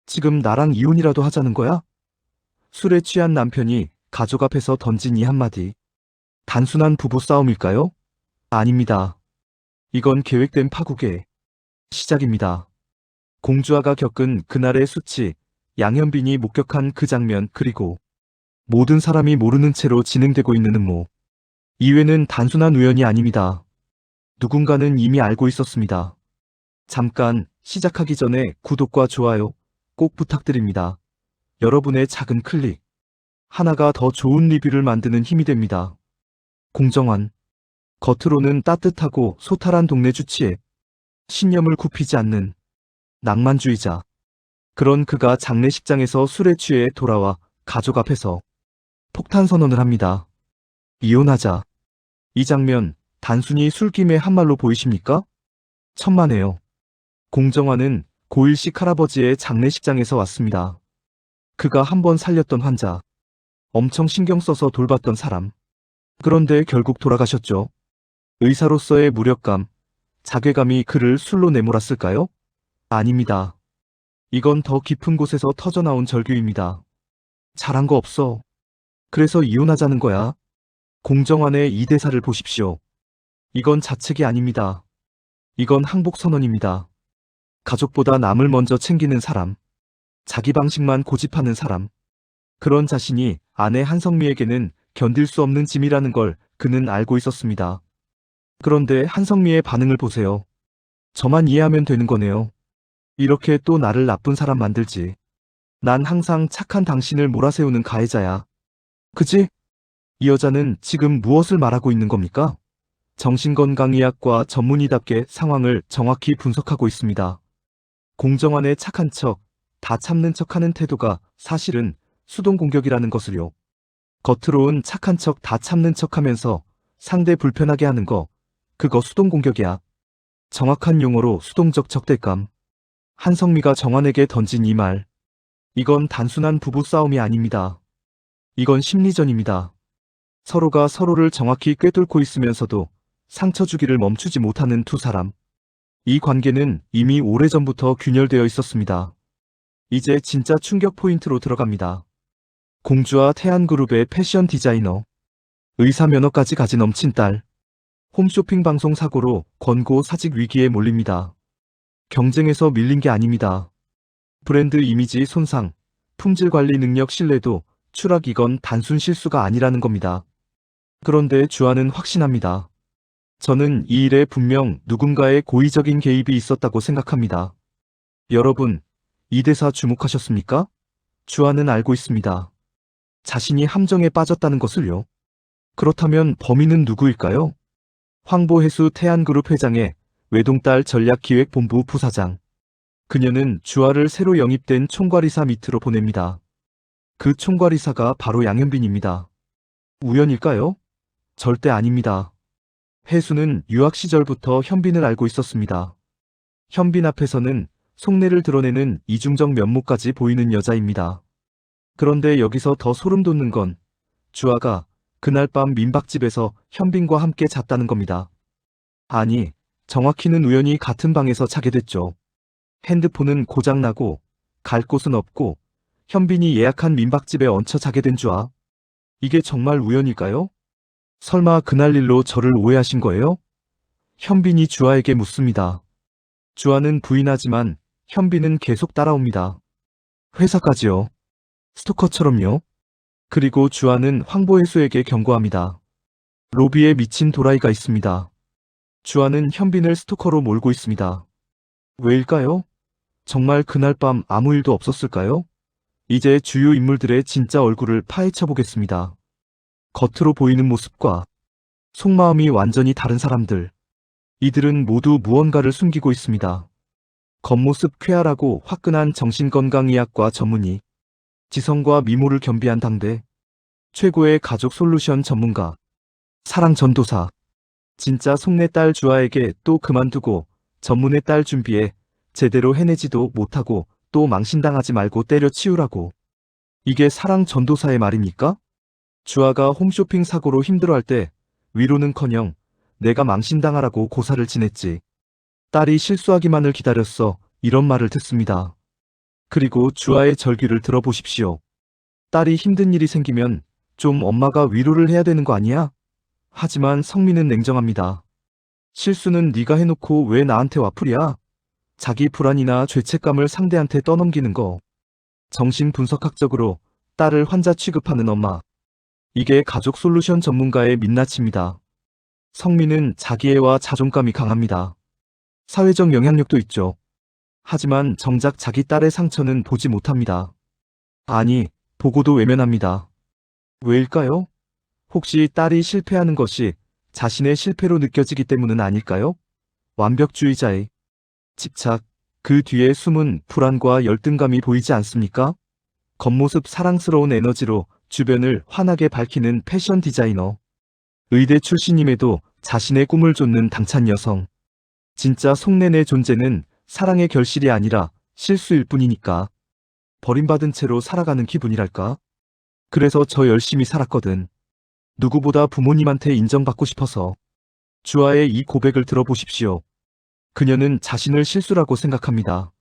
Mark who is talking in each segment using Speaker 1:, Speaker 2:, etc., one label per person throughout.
Speaker 1: 지금 나랑 이혼이라도 하자는 거야? 술에 취한 남편이 가족 앞에서 던진 이 한마디. 단순한 부부싸움일까요? 아닙니다. 이건 계획된 파국의 시작입니다. 공주아가 겪은 그날의 수치, 양현빈이 목격한 그 장면, 그리고 모든 사람이 모르는 채로 진행되고 있는 음모. 이외는 단순한 우연이 아닙니다. 누군가는 이미 알고 있었습니다. 잠깐 시작하기 전에 구독과 좋아요 꼭 부탁드립니다. 여러분의 작은 클릭 하나가 더 좋은 리뷰를 만드는 힘이 됩니다. 공정환. 겉으로는 따뜻하고 소탈한 동네 주치의, 신념을 굽히지 않는 낭만주의자. 그런 그가 장례식장에서 술에 취해 돌아와 가족 앞에서 폭탄 선언을 합니다. 이혼하자. 이 장면 단순히 술김의 한 말로 보이십니까? 천만에요. 공정환은 고일식 할아버지의 장례식장에서 왔습니다. 그가 한 번 살렸던 환자, 엄청 신경 써서 돌봤던 사람. 그런데 결국 돌아가셨죠. 의사로서의 무력감, 자괴감이 그를 술로 내몰았을까요? 아닙니다. 이건 더 깊은 곳에서 터져나온 절규입니다. 잘한 거 없어. 그래서 이혼하자는 거야. 공정환의 이 대사를 보십시오. 이건 자책이 아닙니다. 이건 항복 선언입니다. 가족보다 남을 먼저 챙기는 사람, 자기 방식만 고집하는 사람. 그런 자신이 아내 한성미에게는 견딜 수 없는 짐이라는 걸 그는 알고 있었습니다. 그런데 한성미의 반응을 보세요. 저만 이해하면 되는 거네요. 이렇게 또 나를 나쁜 사람 만들지. 난 항상 착한 당신을 몰아세우는 가해자야. 그지? 이 여자는 지금 무엇을 말하고 있는 겁니까? 정신건강의학과 전문의답게 상황을 정확히 분석하고 있습니다. 공정환의 착한 척, 다 참는 척하는 태도가 사실은 수동공격이라는 것을요. 겉으로는 착한 척 다 참는 척하면서 상대 불편하게 하는 거, 그거 수동공격이야. 정확한 용어로 수동적 적대감. 한성미가 정환에게 던진 이 말. 이건 단순한 부부싸움이 아닙니다. 이건 심리전입니다. 서로가 서로를 정확히 꿰뚫고 있으면서도 상처 주기를 멈추지 못하는 두 사람. 이 관계는 이미 오래전부터 균열되어 있었습니다. 이제 진짜 충격 포인트로 들어갑니다. 공주와 태안그룹의 패션 디자이너. 의사 면허까지 가지 넘친 딸. 홈쇼핑 방송 사고로 권고 사직 위기에 몰립니다. 경쟁에서 밀린 게 아닙니다. 브랜드 이미지 손상, 품질 관리 능력 신뢰도 추락, 이건 단순 실수가 아니라는 겁니다. 그런데 주아는 확신합니다. 저는 이 일에 분명 누군가의 고의적인 개입이 있었다고 생각합니다. 여러분, 이 대사 주목하셨습니까? 주아는 알고 있습니다. 자신이 함정에 빠졌다는 것을요. 그렇다면 범인은 누구일까요? 황보혜수 태안그룹 회장의 외동딸 전략기획본부 부사장. 그녀는 주아를 새로 영입된 총괄이사 밑으로 보냅니다. 그 총괄이사가 바로 양현빈입니다. 우연일까요? 절대 아닙니다. 혜수는 유학 시절부터 현빈을 알고 있었습니다. 현빈 앞에서는 속내를 드러내는 이중적 면모까지 보이는 여자입니다. 그런데 여기서 더 소름 돋는 건 주아가 그날 밤 민박집에서 현빈과 함께 잤다는 겁니다. 아니, 정확히는 우연히 같은 방에서 자게 됐죠. 핸드폰은 고장나고 갈 곳은 없고 현빈이 예약한 민박집에 얹혀 자게 된 주아. 이게 정말 우연일까요? 설마 그날 일로 저를 오해하신 거예요? 현빈이 주아에게 묻습니다. 주아는 부인하지만 현빈은 계속 따라옵니다. 회사까지요. 스토커처럼요. 그리고 주아는 황보혜수에게 경고합니다. 로비에 미친 도라이가 있습니다. 주아는 현빈을 스토커로 몰고 있습니다. 왜일까요? 정말 그날 밤 아무 일도 없었을까요? 이제 주요 인물들의 진짜 얼굴을 파헤쳐 보겠습니다. 겉으로 보이는 모습과 속마음이 완전히 다른 사람들. 이들은 모두 무언가를 숨기고 있습니다. 겉모습 쾌활하고 화끈한 정신건강의학과 전문의. 지성과 미모를 겸비한 당대 최고의 가족 솔루션 전문가. 사랑 전도사. 진짜 속내 딸 주아에게 또 그만두고 전문의 딸 준비해 제대로 해내지도 못하고 또 망신당하지 말고 때려치우라고. 이게 사랑 전도사의 말입니까? 주아가 홈쇼핑 사고로 힘들어할 때 위로는커녕 내가 망신당하라고 고사를 지냈지. 딸이 실수하기만을 기다렸어. 이런 말을 듣습니다. 그리고 주아의 절규를 들어보십시오. 딸이 힘든 일이 생기면 좀 엄마가 위로를 해야 되는 거 아니야? 하지만 성민은 냉정합니다. 실수는 네가 해놓고 왜 나한테 와플이야? 자기 불안이나 죄책감을 상대한테 떠넘기는 거. 정신분석학적으로 딸을 환자 취급하는 엄마. 이게 가족 솔루션 전문가의 민낯입니다. 성민은 자기애와 자존감이 강합니다. 사회적 영향력도 있죠. 하지만 정작 자기 딸의 상처는 보지 못합니다. 아니, 보고도 외면합니다. 왜일까요? 혹시 딸이 실패하는 것이 자신의 실패로 느껴지기 때문은 아닐까요? 완벽주의자의 집착, 그 뒤에 숨은 불안과 열등감이 보이지 않습니까? 겉모습 사랑스러운 에너지로 주변을 환하게 밝히는 패션 디자이너. 의대 출신임에도 자신의 꿈을 쫓는 당찬 여성. 진짜 속내의 존재는 사랑의 결실이 아니라 실수일 뿐이니까. 버림받은 채로 살아가는 기분이랄까? 그래서 저 열심히 살았거든. 누구보다 부모님한테 인정받고 싶어서. 주아의 이 고백을 들어보십시오. 그녀는 자신을 실수라고 생각합니다.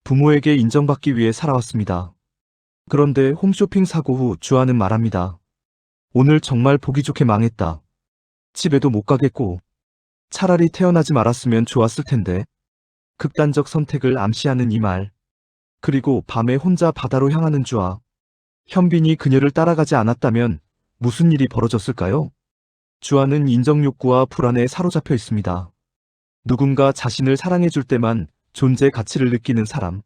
Speaker 1: 부모에게 인정받기 위해 살아왔습니다. 그런데 홈쇼핑 사고 후 주아는 말합니다. 오늘 정말 보기 좋게 망했다. 집에도 못 가겠고. 차라리 태어나지 말았으면 좋았을 텐데. 극단적 선택을 암시하는 이 말. 그리고 밤에 혼자 바다로 향하는 주아. 현빈이 그녀를 따라가지 않았다면 무슨 일이 벌어졌을까요? 주아는 인정욕구와 불안에 사로잡혀 있습니다. 누군가 자신을 사랑해줄 때만 존재 가치를 느끼는 사람.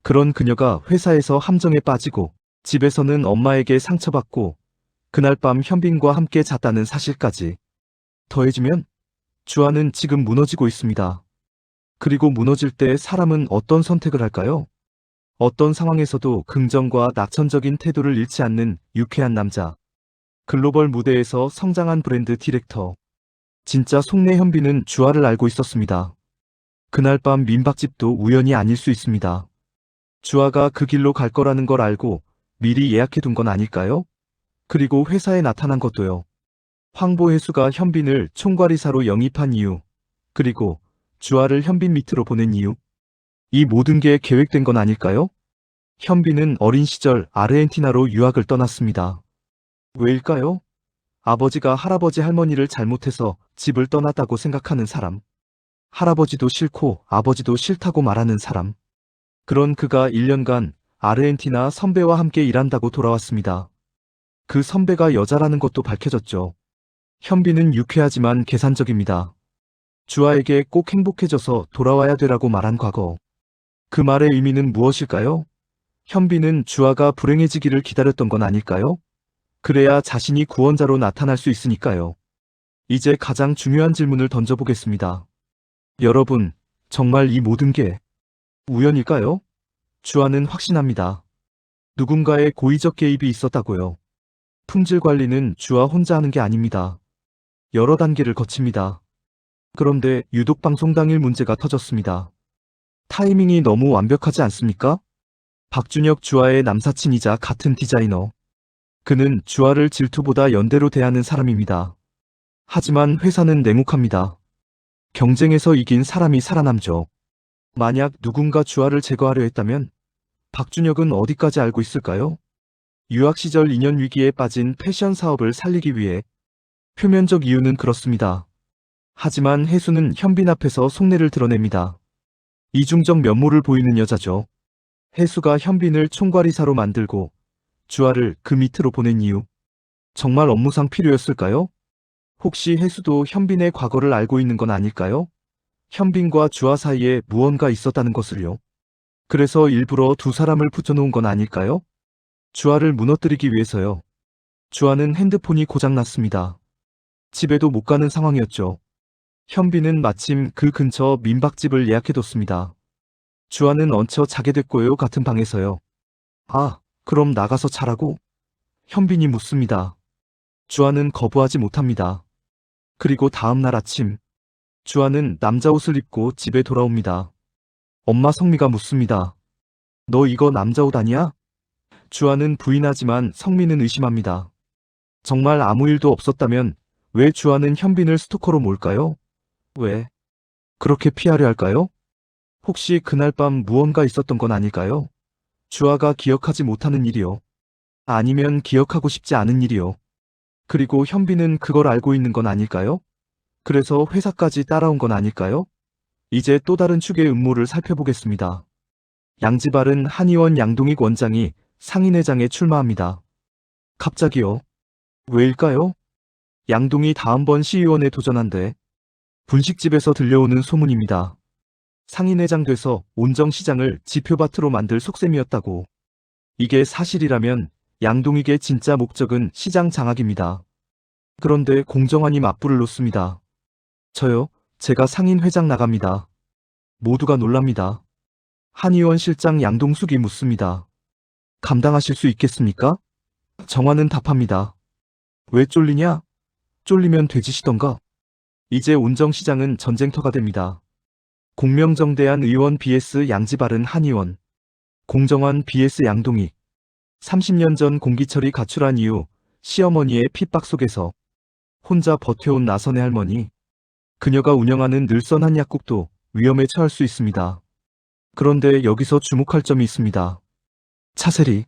Speaker 1: 그런 그녀가 회사에서 함정에 빠지고 집에서는 엄마에게 상처받고 그날 밤 현빈과 함께 잤다는 사실까지 더해지면 주아는 지금 무너지고 있습니다. 그리고 무너질 때 사람은 어떤 선택을 할까요? 어떤 상황에서도 긍정과 낙천적인 태도를 잃지 않는 유쾌한 남자. 글로벌 무대에서 성장한 브랜드 디렉터. 진짜 속내 현빈은 주아를 알고 있었습니다. 그날 밤 민박집도 우연이 아닐 수 있습니다. 주아가 그 길로 갈 거라는 걸 알고 미리 예약해둔 건 아닐까요? 그리고 회사에 나타난 것도요. 황보혜수가 현빈을 총괄이사로 영입한 이유, 그리고 주아를 현빈 밑으로 보낸 이유. 이 모든 게 계획된 건 아닐까요? 현빈은 어린 시절 아르헨티나로 유학을 떠났습니다. 왜일까요? 아버지가 할아버지 할머니를 잘못해서 집을 떠났다고 생각하는 사람. 할아버지도 싫고 아버지도 싫다고 말하는 사람. 그런 그가 1년간 아르헨티나 선배와 함께 일한다고 돌아왔습니다. 그 선배가 여자라는 것도 밝혀졌죠. 현빈은 유쾌하지만 계산적입니다. 주아에게 꼭 행복해져서 돌아와야 되라고 말한 과거. 그 말의 의미는 무엇일까요? 현빈은 주아가 불행해지기를 기다렸던 건 아닐까요? 그래야 자신이 구원자로 나타날 수 있으니까요. 이제 가장 중요한 질문을 던져보겠습니다. 여러분, 정말 이 모든 게 우연일까요? 주아는 확신합니다. 누군가의 고의적 개입이 있었다고요. 품질 관리는 주아 혼자 하는 게 아닙니다. 여러 단계를 거칩니다. 그런데 유독 방송 당일 문제가 터졌습니다. 타이밍이 너무 완벽하지 않습니까? 박준혁 주아의 남사친이자 같은 디자이너. 그는 주아를 질투보다 연대로 대하는 사람입니다. 하지만 회사는 냉혹합니다. 경쟁에서 이긴 사람이 살아남죠. 만약 누군가 주아를 제거하려 했다면 박준혁은 어디까지 알고 있을까요? 유학 시절 인연 위기에 빠진 패션 사업을 살리기 위해. 표면적 이유는 그렇습니다. 하지만 혜수는 현빈 앞에서 속내를 드러냅니다. 이중적 면모를 보이는 여자죠. 혜수가 현빈을 총괄이사로 만들고 주아를 그 밑으로 보낸 이유. 정말 업무상 필요였을까요? 혹시 혜수도 현빈의 과거를 알고 있는 건 아닐까요? 현빈과 주아 사이에 무언가 있었다는 것을요. 그래서 일부러 두 사람을 붙여놓은 건 아닐까요? 주아를 무너뜨리기 위해서요. 주아는 핸드폰이 고장났습니다. 집에도 못 가는 상황이었죠. 현빈은 마침 그 근처 민박집을 예약해뒀습니다. 주아는 얹혀 자게 됐고요 같은 방에서요. 아, 그럼 나가서 자라고? 현빈이 묻습니다. 주아는 거부하지 못합니다. 그리고 다음 날 아침, 주아는 남자 옷을 입고 집에 돌아옵니다. 엄마 성미가 묻습니다. 너 이거 남자 옷 아니야? 주아는 부인하지만 성미는 의심합니다. 정말 아무 일도 없었다면 왜 주아는 현빈을 스토커로 몰까요? 왜? 그렇게 피하려 할까요? 혹시 그날 밤 무언가 있었던 건 아닐까요? 주아가 기억하지 못하는 일이요. 아니면 기억하고 싶지 않은 일이요. 그리고 현빈은 그걸 알고 있는 건 아닐까요? 그래서 회사까지 따라온 건 아닐까요? 이제 또 다른 축의 음모를 살펴보겠습니다. 양지바른 한의원 양동익 원장이 상인회장에 출마합니다. 갑자기요? 왜일까요? 양동이 다음번 시의원에 도전한대. 분식집에서 들려오는 소문입니다. 상인회장 돼서 온정시장을 지표밭으로 만들 속셈이었다고. 이게 사실이라면 양동익의 진짜 목적은 시장 장악입니다. 그런데 공정환이 맞불을 놓습니다. 저요? 제가 상인회장 나갑니다. 모두가 놀랍니다. 한의원 실장 양동숙이 묻습니다. 감당하실 수 있겠습니까? 정환은 답합니다. 왜 쫄리냐? 쫄리면 돼지시던가. 이제 온정시장은 전쟁터가 됩니다. 공명정대한 의원 vs 양지바른 한의원. 공정환 vs 양동익. 30년 전 공기철이 가출한 이후 시어머니의 핍박 속에서 혼자 버텨온 나선의 할머니. 그녀가 운영하는 늘선한 약국도 위험에 처할 수 있습니다. 그런데 여기서 주목할 점이 있습니다. 차세리.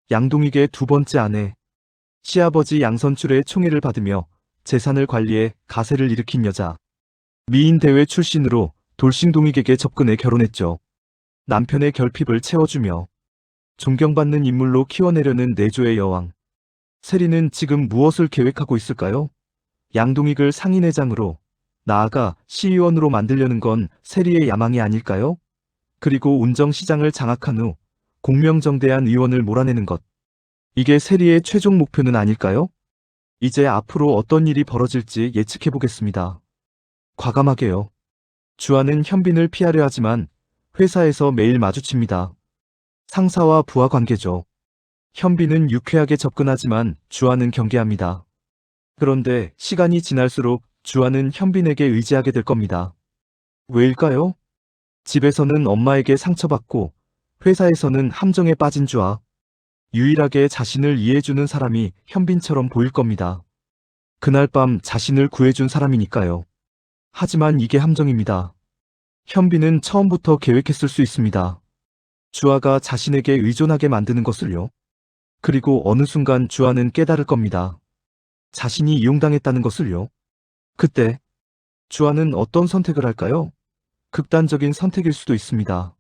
Speaker 1: 양동익의 두 번째 아내. 시아버지 양선출의 총애를 받으며 재산을 관리해 가세를 일으킨 여자. 미인대회 출신으로 돌싱동익에게 접근해 결혼했죠. 남편의 결핍을 채워주며 존경받는 인물로 키워내려는 내조의 여왕. 세리는 지금 무엇을 계획하고 있을까요? 양동익을 상인회장으로, 나아가 시의원으로 만들려는 건 세리의 야망이 아닐까요? 그리고 운정시장을 장악한 후 공명정대한 의원을 몰아내는 것. 이게 세리의 최종 목표는 아닐까요? 이제 앞으로 어떤 일이 벌어질지 예측해보겠습니다. 과감하게요. 주아는 현빈을 피하려 하지만 회사에서 매일 마주칩니다. 상사와 부하 관계죠. 현빈은 유쾌하게 접근하지만 주아는 경계합니다. 그런데 시간이 지날수록 주아는 현빈에게 의지하게 될 겁니다. 왜일까요? 집에서는 엄마에게 상처받고 회사에서는 함정에 빠진 주아. 유일하게 자신을 이해해주는 사람이 현빈처럼 보일 겁니다. 그날 밤 자신을 구해준 사람이니까요. 하지만 이게 함정입니다. 현빈은 처음부터 계획했을 수 있습니다. 주아가 자신에게 의존하게 만드는 것을요. 그리고 어느 순간 주아는 깨달을 겁니다. 자신이 이용당했다는 것을요. 그때 주아는 어떤 선택을 할까요? 극단적인 선택일 수도 있습니다.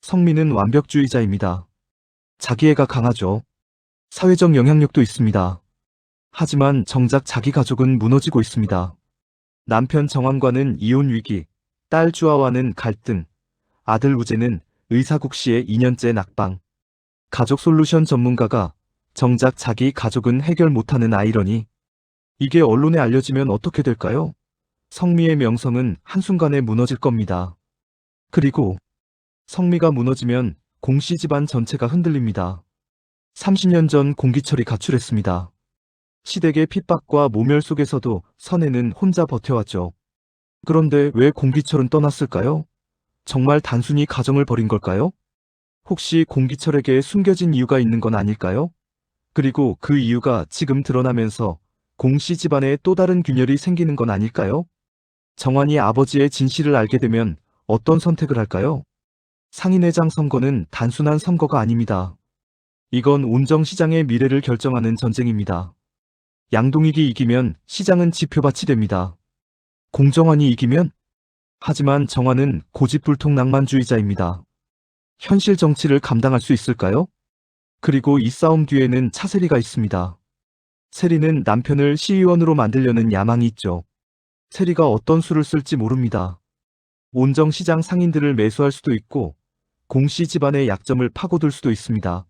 Speaker 1: 성민은 완벽주의자입니다. 자기애가 강하죠. 사회적 영향력도 있습니다. 하지만 정작 자기 가족은 무너지고 있습니다. 남편 정환과는 이혼 위기, 딸 주아와는 갈등, 아들 우재는 의사국 씨의 2년째 낙방. 가족 솔루션 전문가가 정작 자기 가족은 해결 못하는 아이러니. 이게 언론에 알려지면 어떻게 될까요? 성미의 명성은 한순간에 무너질 겁니다. 그리고 성미가 무너지면 공씨 집안 전체가 흔들립니다. 30년 전 공기철이 가출했습니다. 시댁의 핍박과 모멸 속에서도 선혜는 혼자 버텨왔죠. 그런데 왜 공기철은 떠났을까요? 정말 단순히 가정을 버린 걸까요? 혹시 공기철에게 숨겨진 이유가 있는 건 아닐까요? 그리고 그 이유가 지금 드러나면서 공씨 집안에 또 다른 균열이 생기는 건 아닐까요? 정환이 아버지의 진실을 알게 되면 어떤 선택을 할까요? 상인회장 선거는 단순한 선거가 아닙니다. 이건 온정시장의 미래를 결정하는 전쟁입니다. 양동익이 이기면 시장은 지표밭이 됩니다. 공정환이 이기면? 하지만 정환은 고집불통 낭만주의자입니다. 현실 정치를 감당할 수 있을까요? 그리고 이 싸움 뒤에는 차세리가 있습니다. 세리는 남편을 시의원으로 만들려는 야망이 있죠. 세리가 어떤 수를 쓸지 모릅니다. 온정시장 상인들을 매수할 수도 있고 공씨 집안의 약점을 파고들 수도 있습니다.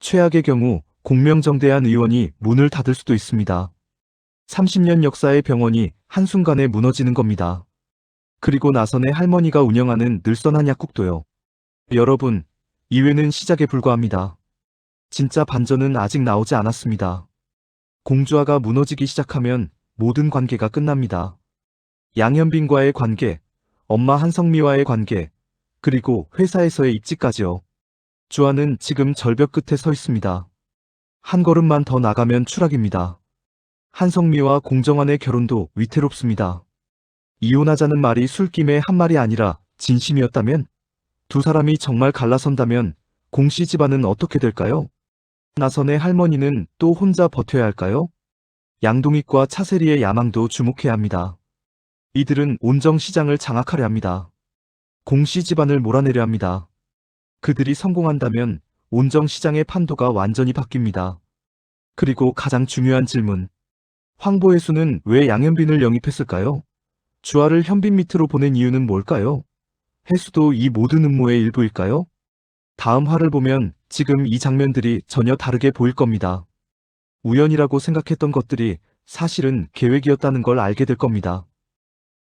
Speaker 1: 최악의 경우 공명정대한 의원이 문을 닫을 수도 있습니다. 30년 역사의 병원이 한순간에 무너지는 겁니다. 그리고 나선의 할머니가 운영하는 늘선한 약국도요. 여러분, 이외는 시작에 불과합니다. 진짜 반전은 아직 나오지 않았습니다. 공주아가 무너지기 시작하면 모든 관계가 끝납니다. 양현빈과의 관계, 엄마 한성미와의 관계, 그리고 회사에서의 입지까지요. 주아는 지금 절벽 끝에 서 있습니다. 한 걸음만 더 나가면 추락입니다. 한성미와 공정환의 결혼도 위태롭습니다. 이혼하자는 말이 술김의 한 말이 아니라 진심이었다면, 두 사람이 정말 갈라선다면 공씨 집안은 어떻게 될까요? 나선의 할머니는 또 혼자 버텨야 할까요? 양동익과 차세리의 야망도 주목해야 합니다. 이들은 온정 시장을 장악하려 합니다. 공씨 집안을 몰아내려 합니다. 그들이 성공한다면 온정 시장의 판도가 완전히 바뀝니다. 그리고 가장 중요한 질문. 황보혜수는 왜 양현빈을 영입했을까요? 주아를 현빈 밑으로 보낸 이유는 뭘까요? 해수도 이 모든 음모의 일부일까요? 다음 화를 보면 지금 이 장면들이 전혀 다르게 보일 겁니다. 우연이라고 생각했던 것들이 사실은 계획이었다는 걸 알게 될 겁니다.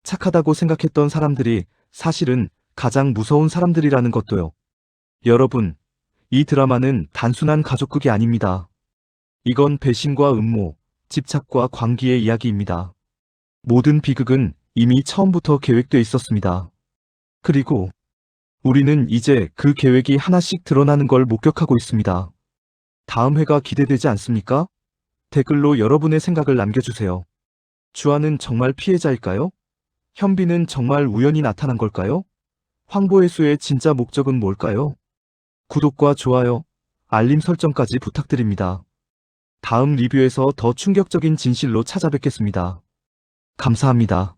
Speaker 1: 착하다고 생각했던 사람들이 사실은 가장 무서운 사람들이라는 것도요. 여러분, 이 드라마는 단순한 가족극이 아닙니다. 이건 배신과 음모, 집착과 광기의 이야기입니다. 모든 비극은 이미 처음부터 계획돼 있었습니다. 그리고 우리는 이제 그 계획이 하나씩 드러나는 걸 목격하고 있습니다. 다음 회가 기대되지 않습니까? 댓글로 여러분의 생각을 남겨주세요. 주아는 정말 피해자일까요? 현빈은 정말 우연히 나타난 걸까요? 황보혜수의 진짜 목적은 뭘까요? 구독과 좋아요, 알림 설정까지 부탁드립니다. 다음 리뷰에서 더 충격적인 진실로 찾아뵙겠습니다. 감사합니다.